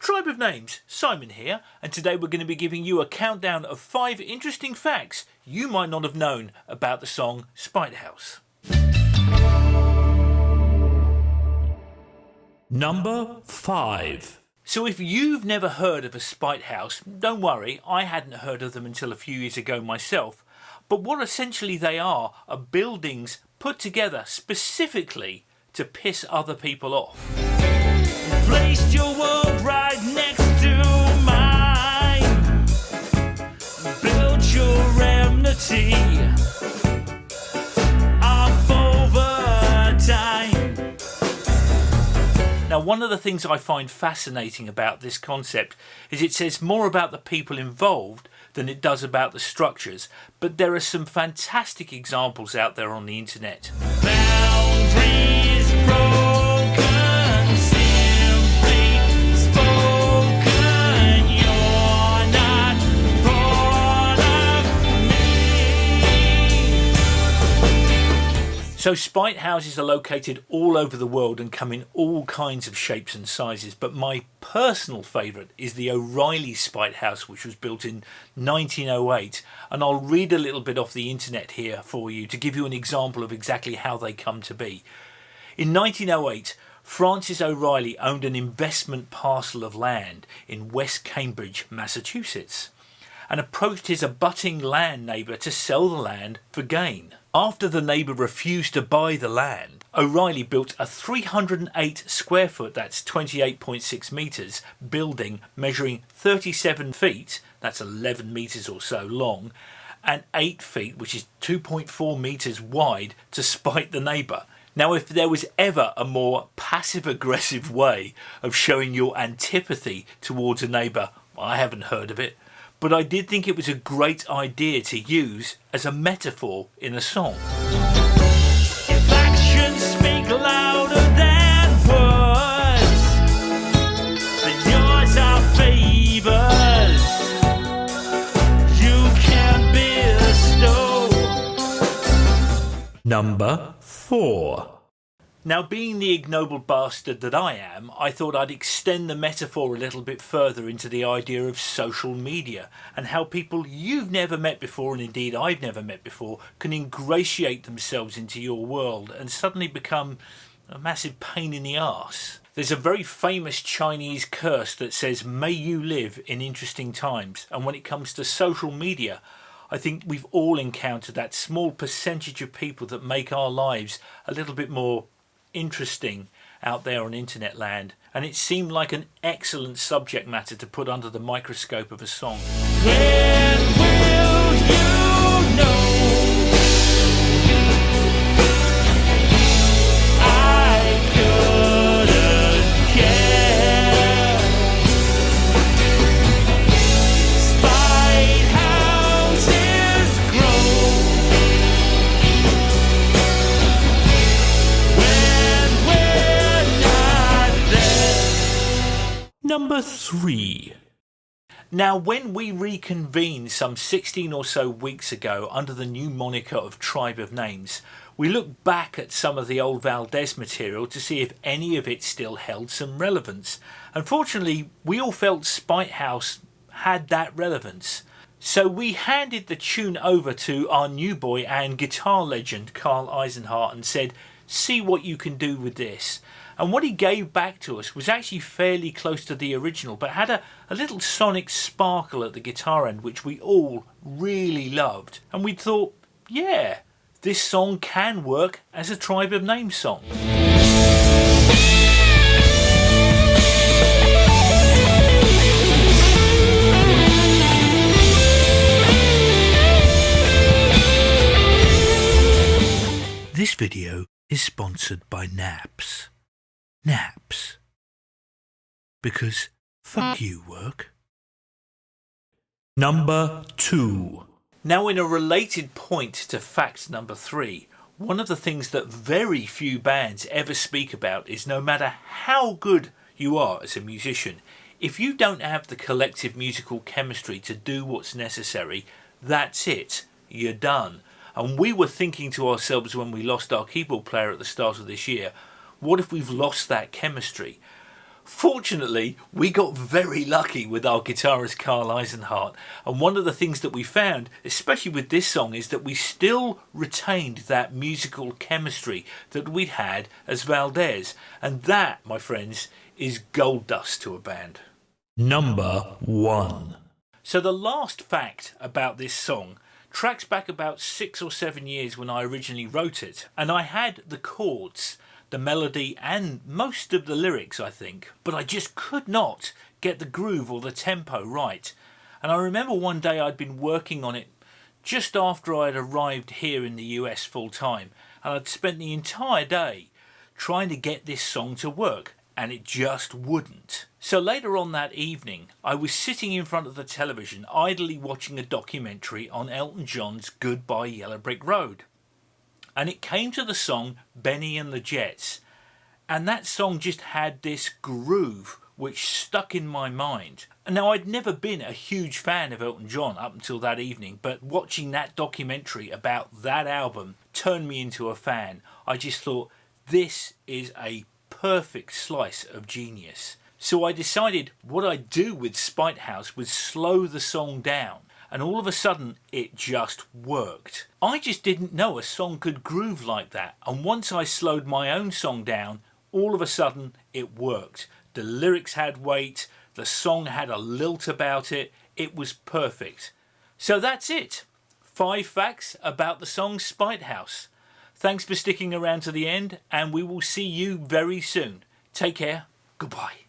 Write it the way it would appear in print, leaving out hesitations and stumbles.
Tribe of Names, Simon here, and today we're going to be giving you a countdown of 5 interesting facts you might not have known about the song Spite House. Number 5. So if you've never heard of a Spite House, don't worry, I hadn't heard of them until a few years ago myself. But what essentially they are buildings put together specifically to piss other people off. Placed your world right next to mine. Built your enmity off over time. Now, one of the things I find fascinating about this concept is it says more about the people involved than it does about the structures, but there are some fantastic examples out there on the internet. Boundaries broken, simply spoken. You're not part of me. So Spite houses are located all over the world and come in all kinds of shapes and sizes, but my personal favourite is the O'Reilly Spite House, which was built in 1908, and I'll read a little bit off the internet here for you to give you an example of exactly how they come to be. In 1908, Francis O'Reilly owned an investment parcel of land in West Cambridge, Massachusetts, and approached his abutting land neighbour to sell the land for gain. After the neighbour refused to buy the land, O'Reilly built a 308 square foot, that's 28.6 metres, building measuring 37 feet, that's 11 metres or so long, and 8 feet, which is 2.4 metres wide, to spite the neighbour. Now, if there was ever a more passive-aggressive way of showing your antipathy towards a neighbour, I haven't heard of it. But I did think it was a great idea to use as a metaphor in a song. If actions speak louder than words, then yours are favors you can bestow. Number 4. Now, being the ignoble bastard that I am, I thought I'd extend the metaphor a little bit further into the idea of social media and how people you've never met before, and indeed I've never met before, can ingratiate themselves into your world and suddenly become a massive pain in the arse. There's a very famous Chinese curse that says, "May you live in interesting times," and when it comes to social media, I think we've all encountered that small percentage of people that make our lives a little bit more interesting out there on internet land, and it seemed like an excellent subject matter to put under the microscope of a song. When will you know? I couldn't care. Spite houses grow. Number 3. Now, when we reconvened some 16 or so weeks ago under the new moniker of Tribe of Names, we looked back at some of the old Valdez material to see if any of it still held some relevance. Unfortunately, we all felt Spite House had that relevance. So we handed the tune over to our new boy and guitar legend Carl Eisenhart and said, "See what you can do with this." And what he gave back to us was actually fairly close to the original, but had a little sonic sparkle at the guitar end, which we all really loved. And we thought, yeah, this song can work as a Tribe of Names song. This video is sponsored by Naps. Naps. Because fuck you, work. Number 2. Now, in a related point to fact number 3, one of the things that very few bands ever speak about is no matter how good you are as a musician, if you don't have the collective musical chemistry to do what's necessary, that's it. You're done. And we were thinking to ourselves when we lost our keyboard player at the start of this year, what if we've lost that chemistry? Fortunately, we got very lucky with our guitarist Carl Eisenhart, and one of the things that we found, especially with this song, is that we still retained that musical chemistry that we'd had as Valdez, and that, my friends, is gold dust to a band. Number 1. So the last fact about this song tracks back about 6 or 7 years when I originally wrote it, and I had the chords, the melody and most of the lyrics, I think, but I just could not get the groove or the tempo right. And I remember one day I'd been working on it just after I'd arrived here in the US full time, and I'd spent the entire day trying to get this song to work, and it just wouldn't. So later on that evening, I was sitting in front of the television idly watching a documentary on Elton John's Goodbye Yellow Brick Road. And it came to the song Benny and the Jets, and that song just had this groove which stuck in my mind. And now, I'd never been a huge fan of Elton John up until that evening, but watching that documentary about that album turned me into a fan. I just thought, this is a perfect slice of genius. So I decided what I'd do with Spite House was slow the song down, and all of a sudden it just worked. I just didn't know a song could groove like that, and once I slowed my own song down, all of a sudden it worked. The lyrics had weight, the song had a lilt about it, it was perfect. So that's it. 5 facts about the song Spite House. Thanks for sticking around to the end, and we will see you very soon. Take care. Goodbye.